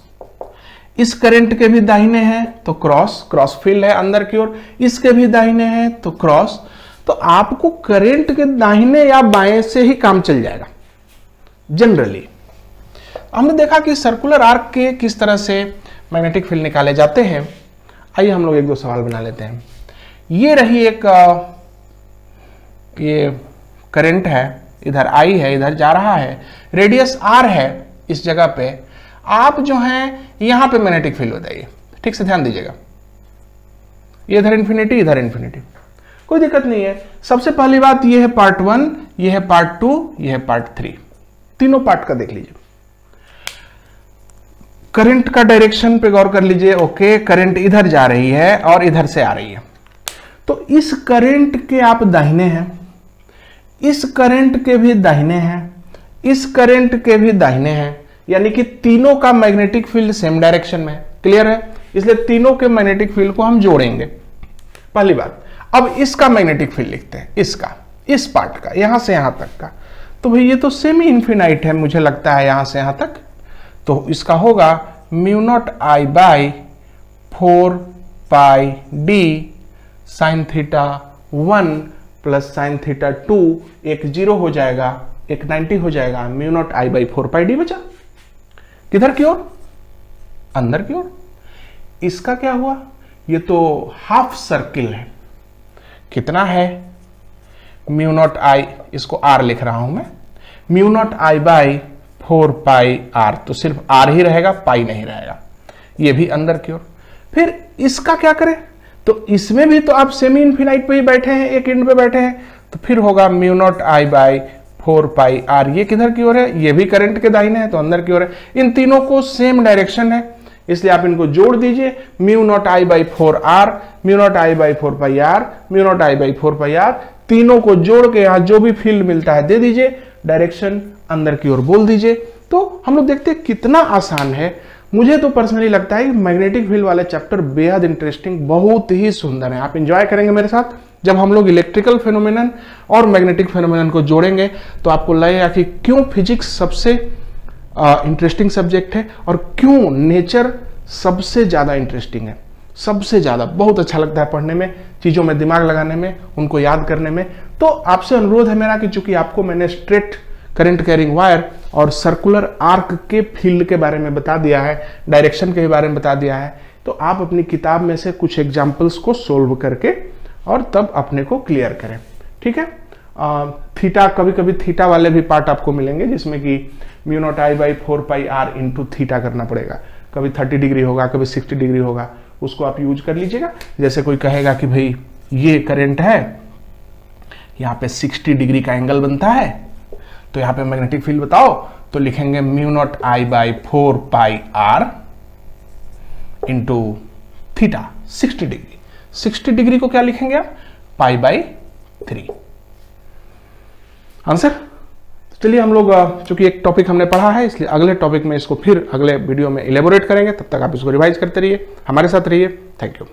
इस करंट के भी दाहिने हैं तो क्रॉस फील्ड है अंदर की ओर, इसके भी दाहिने हैं तो क्रॉस, तो आपको करंट के दाहिने या बाएं से ही काम चल जाएगा जनरली। हमने देखा कि सर्कुलर आर्क के किस तरह से मैग्नेटिक फील्ड निकाले जाते हैं। आइए हम लोग एक दो सवाल बना लेते हैं। ये रही एक ये करंट है, इधर आई है, इधर जा रहा है, रेडियस आर है, इस जगह पे आप जो हैं यहां पे मैग्नेटिक फील्ड बताइए, ठीक से ध्यान दीजिएगा, ये इधर इन्फिनिटी, इधर इन्फिनिटी, कोई दिक्कत नहीं है। सबसे पहली बात ये है पार्ट 1, ये है पार्ट 2, ये है पार्ट 3, तीनों पार्ट का देख लीजिए। करंट का डायरेक्शन पे गौर कर लीजिए। ओके, करंट इधर जा रही है और इधर से आ रही है, तो इस करंट के आप दाहिने हैं, इस करंट के भी दाहिने हैं, इस करंट के भी दाहिने हैं, यानी कि तीनों का मैग्नेटिक फील्ड सेम डायरेक्शन में है। क्लियर है? इसलिए तीनों के मैग्नेटिक फील्ड को हम जोड़ेंगे, पहली बात। अब इसका मैग्नेटिक फील्ड लिखते हैं, इसका, इस पार्ट का, यहां से यहां तक का, तो भाई ये तो सेमी इन्फिनाइट है मुझे लगता है यहां से यहां तक, तो इसका होगा mu naught I by 4 pi d sine theta 1 plus sine theta 2, एक 0 हो जाएगा, एक 90 हो जाएगा, mu naught I by 4 pi D बचा। किधर की ओर? अंदर की ओर। इसका क्या हुआ? ये तो हाफ सर्किल है, कितना है? म्यू नॉट आई, इसको आर लिख रहा हूं मैं, mu naught I by 4 pi R, तो सिर्फ आर ही रहेगा, पाई नहीं रहेगा। ये भी अंदर की ओर। फिर इसका क्या करें? तो इसमें भी तो आप सेमी इन्फिनाइट पे ही बैठे हैं, एक एंड पे बैठे हैं, तो फिर होगा mu naught I by 4 pi R. ये किधर की ओर है? ये भी करंट के दाहिने है, तो अंदर की ओर है। इन तीनों को सेम डायरेक्शन है, इसलिए आप इनको जोड़ दीजिए, mu naught I by 4 R, mu naught I by 4 pi R, mu naught I by 4 pi R, तीनों को जोड़ के यहां जो भी फील्ड मिलता है दे दीजिए, डायरेक्शन अंदर की ओर बोल दीजिए। तो हम लोग देखते हैं कितना आसान है। मुझे तो पर्सनली लगता है कि मैग्नेटिक फील्ड वाले चैप्टर बेहद इंटरेस्टिंग, बहुत ही सुंदर है। आप एंजॉय करेंगे मेरे साथ जब हम लोग इलेक्ट्रिकल फेनोमेनन और मैग्नेटिक फेनोमेनन को जोड़ेंगे, तो आपको लगेगा कि क्यों फिजिक्स सबसे इंटरेस्टिंग सब्जेक्ट है और क्यों नेचर सबसे ज्यादा इंटरेस्टिंग है। सबसे ज्यादा बहुत अच्छा लगता है पढ़ने में, चीजों में दिमाग लगाने में, उनको याद करने में। तो आपसे अनुरोध है मेरा कि चूंकि आपको मैंने स्ट्रेट करंट कैरिंग वायर और सर्कुलर आर्क के फील्ड के बारे में बता दिया है, डायरेक्शन के बारे में बता दिया है, तो आप अपनी किताब में से कुछ एग्जाम्पल्स को सोल्व करके और तब अपने को क्लियर करें, ठीक है। थीटा, कभी कभी थीटा वाले भी पार्ट आपको मिलेंगे जिसमें कि mu naught I by 4πr into theta करना पड़ेगा। कभी 30 डिग्री होगा, कभी 60 डिग्री होगा, उसको आप यूज कर लीजिएगा। जैसे कोई कहेगा कि भाई ये करंट है, यहाँ पे 60 डिग्री का एंगल बनता है, तो यहाँ पे मैग्नेटिक फील्ड बताओ, तो लिखेंगे mu naught I by 4πr into theta 60 degree. 60 degree को क्या लिखेंगे आप, π/3 आंसर। चलिए हम लोग चूंकि एक टॉपिक हमने पढ़ा है, इसलिए अगले टॉपिक में इसको फिर अगले वीडियो में इलेबोरेट करेंगे। तब तक आप इसको रिवाइज करते रहिए, हमारे साथ रहिए। Thank you.